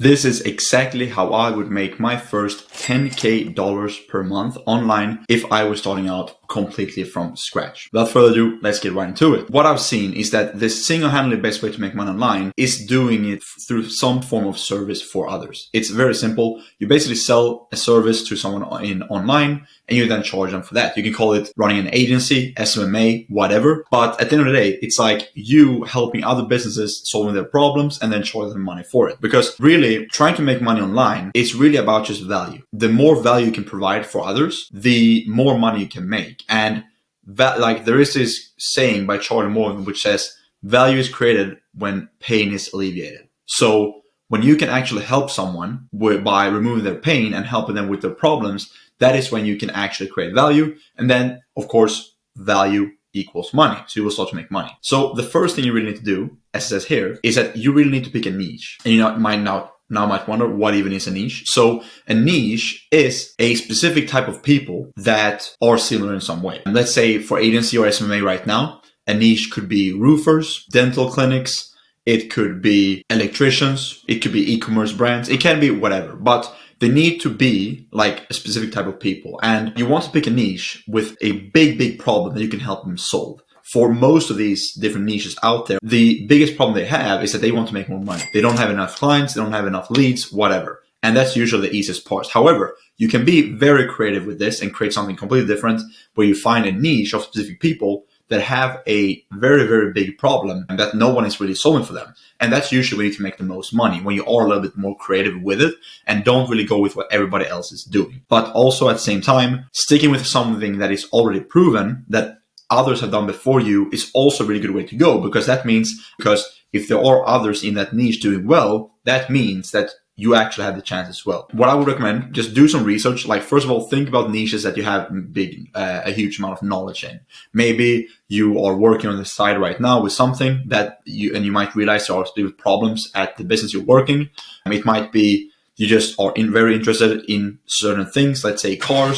This is exactly how I would make my first $10K per month online if I was starting out completely from scratch. Without further ado, let's get right into it. What I've seen is that the single-handedly best way to make money online is doing it through some form of service for others. It's very simple. You basically sell a service to someone online and you then charge them for that. You can call it running an agency, SMMA, whatever. But at the end of the day, it's like you helping other businesses solving their problems and then charging them money for it. Because really, trying to make money online, it's really about just value. The more value you can provide for others, the more money you can make. And that, like, there is this saying by Charlie Morgan which says value is created when pain is alleviated. So when you can actually help someone by removing their pain and helping them with their problems, that is when you can actually create value. And then, of course, value equals money. So you will start to make money. So the first thing you really need to do, as it says here, is that you really need to pick a niche. And you might wonder what even is a niche. So a niche is a specific type of people that are similar in some way. And let's say for agency or SMMA right now, a niche could be roofers, dental clinics, it could be electricians, it could be e-commerce brands, it can be whatever. But they need to be like a specific type of people. And you want to pick a niche with a big problem that you can help them solve. For most of these different niches out there, the biggest problem they have is that they want to make more money. They don't have enough clients, they don't have enough leads, whatever. And that's usually the easiest part. However, you can be very creative with this and create something completely different where you find a niche of specific people that have a very big problem and that no one is really solving for them. And that's usually where you can make the most money, when you are a little bit more creative with it and don't really go with what everybody else is doing. But also at the same time, sticking with something that is already proven, that others have done before you, is also a really good way to go, because if there are others in that niche doing well, that means that you actually have the chance as well. What I would recommend, just do some research. Like, first of all, think about niches that you have a huge amount of knowledge in. Maybe you are working on the side right now with something that you might realize there are still problems at the business you're working. It might be you just are very interested in certain things. Let's say car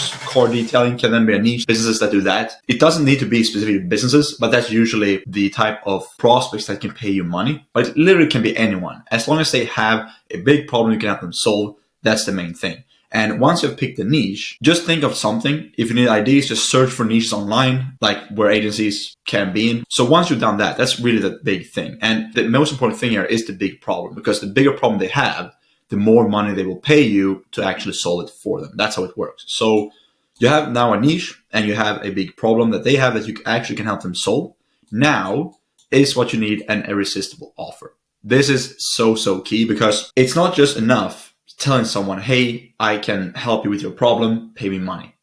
detailing can then be a niche. Businesses that do that. It doesn't need to be specific businesses, but that's usually the type of prospects that can pay you money. But it literally can be anyone. As long as they have a big problem you can help them solve, that's the main thing. And once you've picked a niche, just think of something. If you need ideas, just search for niches online, like where agencies can be in. So once you've done that, that's really the big thing. And the most important thing here is the big problem, because the bigger problem they have, the more money they will pay you to actually solve it for them. That's how it works. So you have now a niche and you have a big problem that they have that you actually can help them solve. Now is what you need, an irresistible offer. This is so key, because it's not just enough telling someone, hey, I can help you with your problem, pay me money.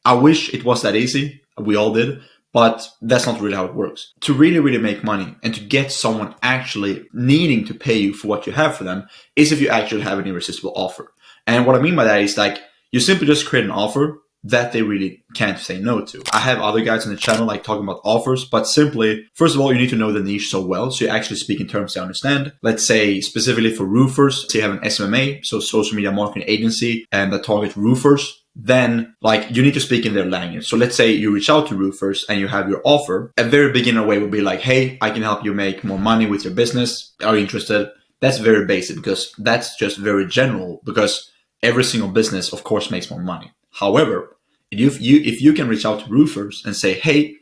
I wish it was that easy. We all did. But that's not really how it works. To really make money and to get someone actually needing to pay you for what you have for them is if you actually have an irresistible offer. And what I mean by that is, like, you simply just create an offer that they really can't say no to. I have other guys on the channel like talking about offers, but simply, first of all, you need to know the niche so well, so you actually speak in terms they understand. Let's say specifically for roofers, so you have an SMMA, so social media marketing agency, and that target roofers. Then, like, you need to speak in their language. So let's say you reach out to roofers and you have your offer. A very beginner way would be like, hey, I can help you make more money with your business. Are you interested? That's very basic, because that's just very general, because every single business, of course, makes more money. However, if you can reach out to roofers and say, hey,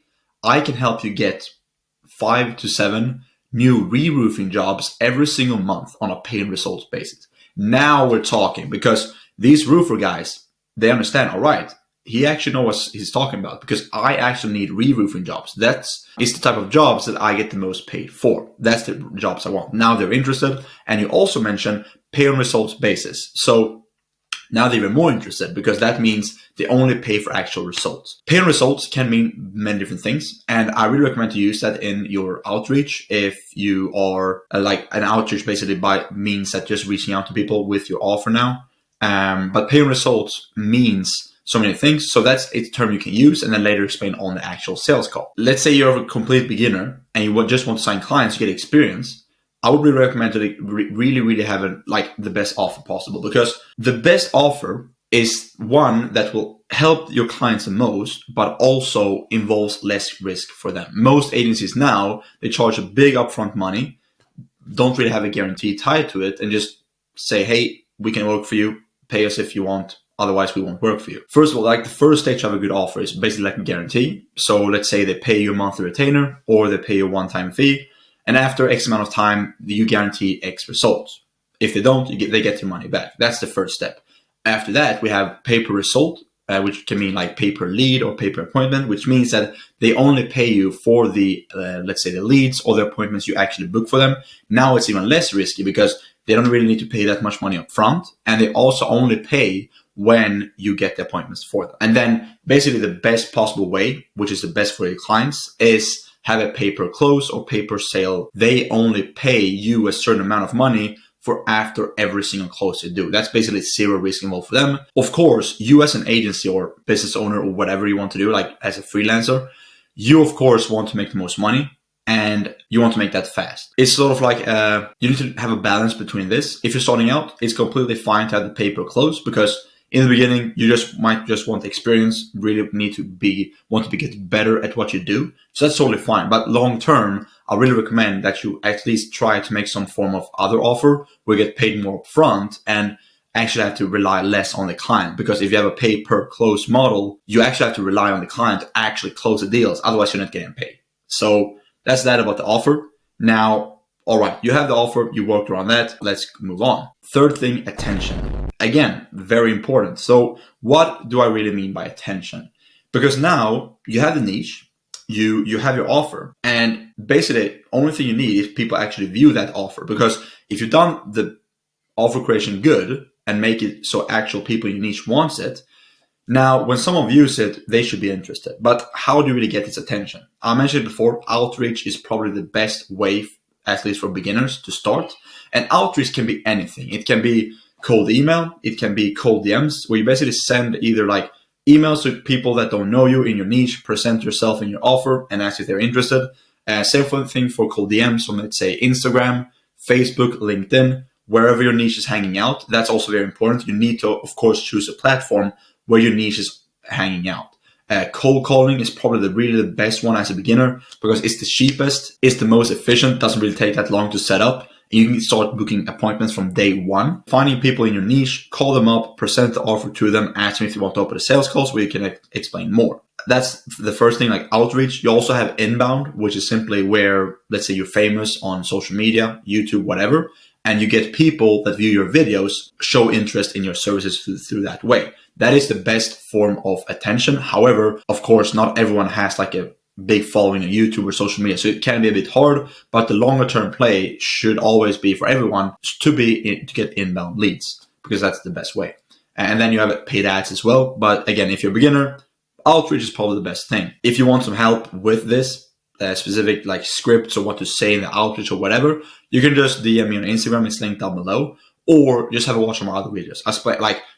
I can help you get 5 to 7 new re-roofing jobs every single month on a pay and results basis. Now we're talking, because these roofer guys, they understand, all right, he actually knows what he's talking about, because I actually need re-roofing jobs. That's the type of jobs that I get the most paid for. That's the jobs I want. Now they're interested. And you also mentioned pay on results basis. So now they're even more interested, because that means they only pay for actual results. Pay on results can mean many different things. And I really recommend to use that in your outreach. If you are like an outreach, basically means that just reaching out to people with your offer now. But pay on results means so many things. So that's a term you can use and then later explain on the actual sales call. Let's say you're a complete beginner and you just want to sign clients to get experience. I would really recommend to really have the best offer possible, because the best offer is one that will help your clients the most, but also involves less risk for them. Most agencies now, they charge a big upfront money, don't really have a guarantee tied to it, and just say, hey, we can work for you, pay us if you want, otherwise we won't work for you. First of all, like the first stage of a good offer is basically like a guarantee. So let's say they pay you a monthly retainer or they pay you a one-time fee, and after X amount of time, you guarantee X results. If they don't, they get your money back. That's the first step. After that, we have pay per result, which can mean like pay per lead or pay per appointment, which means that they only pay you for the, let's say the leads or the appointments you actually book for them. Now it's even less risky because they don't really need to pay that much money up front. And they also only pay when you get the appointments for them. And then basically the best possible way, which is the best for your clients, is have a pay per close or pay per sale. They only pay you a certain amount of money for after every single close you do. That's basically zero risk involved for them. Of course, you as an agency or business owner or whatever you want to do, like as a freelancer, you of course want to make the most money and you want to make that fast. It's sort of like you need to have a balance between this. If you're starting out, it's completely fine to have the pay per close because in the beginning, you might just want experience, really need to get better at what you do. So that's totally fine. But long term, I really recommend that you at least try to make some form of other offer where you get paid more upfront and actually have to rely less on the client. Because if you have a pay per close model, you actually have to rely on the client to actually close the deals. Otherwise, you're not getting paid. So that's that about the offer. Now, all right, you have the offer, you worked around that. Let's move on. Third thing, attention. Again, very important. So what do I really mean by attention? Because now you have the niche, you have your offer, and basically the only thing you need is people actually view that offer. Because if you've done the offer creation good and make it so actual people in your niche wants it, now when someone views it, they should be interested. But how do you really get this attention? I mentioned before, outreach is probably the best way, at least for beginners, to start. And outreach can be anything. It can be cold email, it can be cold DMs, where you basically send either like emails to people that don't know you in your niche, present yourself in your offer, and ask if they're interested. Same thing for cold DMs on, let's say, Instagram, Facebook, LinkedIn, wherever your niche is hanging out. That's also very important. You need to, of course, choose a platform where your niche is hanging out. Cold calling is probably really the best one as a beginner because it's the cheapest, it's the most efficient, doesn't really take that long to set up. You can start booking appointments from day one. Finding people in your niche, call them up, present the offer to them, ask them if you want to open a sales call so we can explain more. That's the first thing, like outreach. You also have inbound, which is simply where, let's say you're famous on social media, YouTube, whatever, and you get people that view your videos, show interest in your services through that way. That is the best form of attention. However, of course, not everyone has like a big following on YouTube or social media. So it can be a bit hard, but the longer term play should always be for everyone to get inbound leads because that's the best way. And then you have paid ads as well. But again, if you're a beginner, outreach is probably the best thing. If you want some help with this specific like scripts or what to say in the outreach or whatever, you can just DM me on Instagram. It's linked down below. Or just have a watch on my other videos.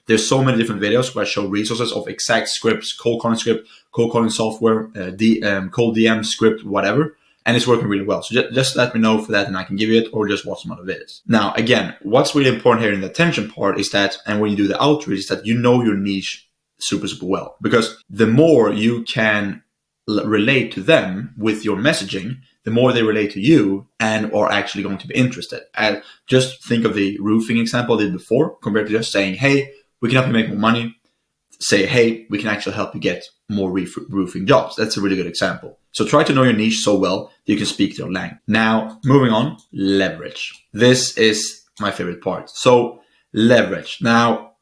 There's so many different videos where I show resources of exact scripts, cold calling script, cold calling software, cold DM script, whatever. And it's working really well. So just let me know for that and I can give you it, or just watch some other videos. Now, again, what's really important here in the attention part is that, and when you do the outreach, is that you know your niche super, super well. Because the more you can relate to them with your messaging, the more they relate to you and are actually going to be interested. And just think of the roofing example I did before, compared to just saying, hey, we can help you make more money. Say, hey, we can actually help you get more roofing jobs. That's a really good example. So try to know your niche so well that you can speak their language. Now, moving on, leverage. This is my favorite part. So leverage. Now,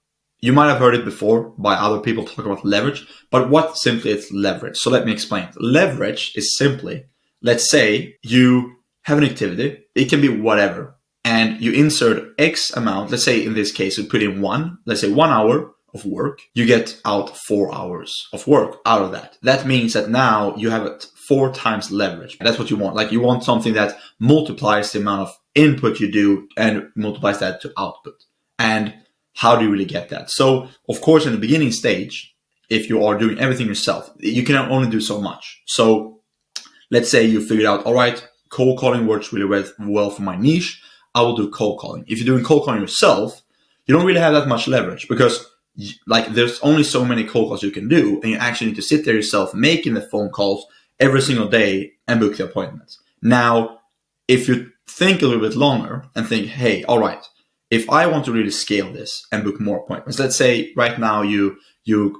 you might have heard it before by other people talk about leverage, but what simply is leverage? So let me explain. Leverage is simply, let's say you have an activity, it can be whatever, and you insert X amount. Let's say in this case, you put in 1 hour of work, you get out 4 hours of work out of that. That means that now you have 4 times leverage. That's what you want. Like you want something that multiplies the amount of input you do and multiplies that to output. And how do you really get that? So of course, in the beginning stage, if you are doing everything yourself, you can only do so much. So let's say you figured out, all right, cold calling works really well for my niche. I will do cold calling. If you're doing cold calling yourself, you don't really have that much leverage because like there's only so many cold calls you can do, and you actually need to sit there yourself making the phone calls every single day and book the appointments. Now, if you think a little bit longer and think, hey, all right, if I want to really scale this and book more appointments, let's say right now you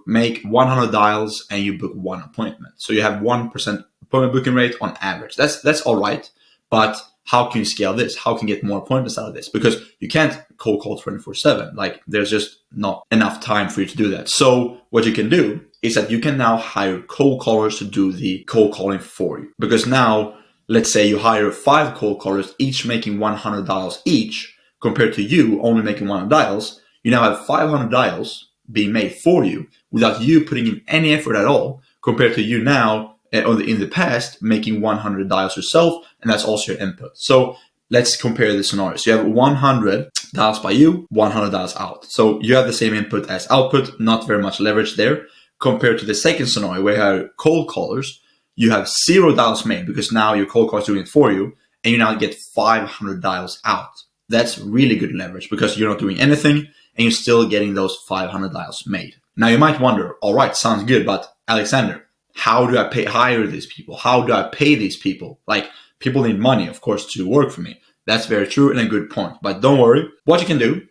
make 100 dials and you book one appointment. So you have 1% appointment booking rate on average. That's all right. But how can you scale this? How can you get more appointments out of this? Because you can't cold call 24/7. Like there's just not enough time for you to do that. So what you can do is that you can now hire cold callers to do the cold calling for you. Because now, let's say you hire 5 cold callers, each making 100 dials each, compared to you only making 100 dials. You now have 500 dials being made for you without you putting in any effort at all, compared to you now in the past making 100 dials yourself, and that's also your input. So let's compare the scenarios. You have 100 dials by you, 100 dials out. So you have the same input as output, not very much leverage there. Compared to the second scenario where you have cold callers, you have 0 dials made because now your cold caller is doing it for you, and you now get 500 dials out. That's really good leverage because you're not doing anything and you're still getting those 500 dials made. Now you might wonder, all right, sounds good, but Alexander, how do I hire these people? How do I pay these people? Like, people need money, of course, to work for me. That's very true and a good point. But don't worry. What you can do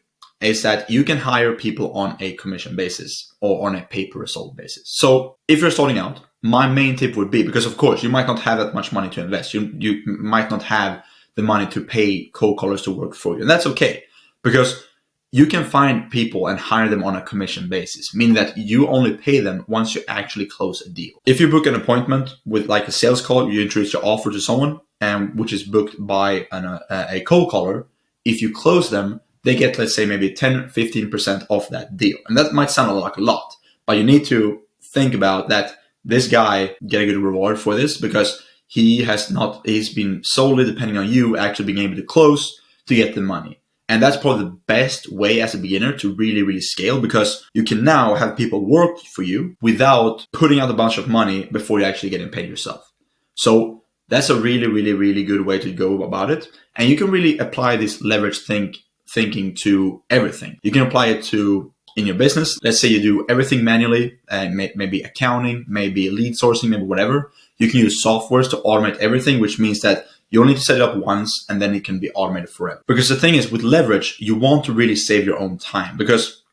is that you can hire people on a commission basis or on a pay-per-result basis. So if you're starting out, my main tip would be, because of course you might not have that much money to invest. You might not have the money to pay cold callers to work for you. And that's okay, because you can find people and hire them on a commission basis, meaning that you only pay them once you actually close a deal. If you book an appointment with like a sales call, you introduce your offer to someone, and which is booked by a cold caller. If you close them, they get, let's say, maybe 10-15% off that deal. And that might sound like a lot, but you need to think about that this guy get a good reward for this, because he's been solely depending on you actually being able to close to get the money. And that's probably the best way as a beginner to really, really scale, because you can now have people work for you without putting out a bunch of money before you're actually getting paid yourself. So that's a really, really, really good way to go about it. And you can really apply this leverage thinking to everything. You can apply it to in your business. Let's say you do everything manually, and maybe accounting, maybe lead sourcing, maybe whatever. You can use softwares to automate everything, which means that you only need to set it up once and then it can be automated forever. Because the thing is, with leverage, you want to really save your own time. Because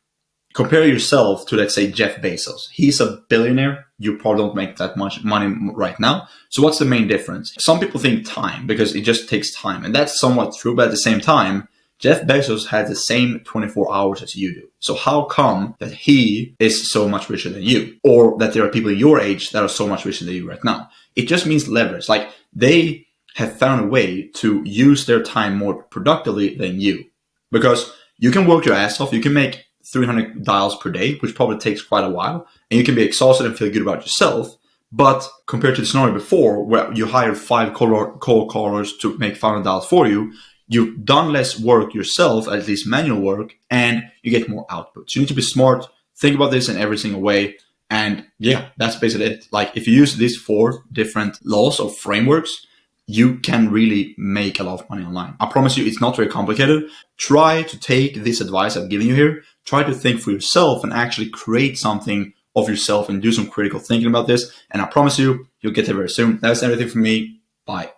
compare yourself to, let's say, Jeff Bezos. He's a billionaire. You probably don't make that much money right now. So what's the main difference? Some people think time, because it just takes time. And that's somewhat true, but at the same time, Jeff Bezos has the same 24 hours as you do. So how come that he is so much richer than you? Or that there are people your age that are so much richer than you right now? It just means leverage. Like, they have found a way to use their time more productively than you. Because you can work your ass off. You can make 300 dials per day, which probably takes quite a while. And you can be exhausted and feel good about yourself. But compared to the scenario before, where you hired 5 cold callers to make 500 dials for you, you've done less work yourself, at least manual work, and you get more output. So you need to be smart, think about this in every single way. And yeah, that's basically it. Like, if you use these 4 different laws or frameworks, you can really make a lot of money online. I promise you, it's not very complicated. Try to take this advice I've given you here. Try to think for yourself and actually create something of yourself and do some critical thinking about this. And I promise you, you'll get there very soon. That's everything from me. Bye.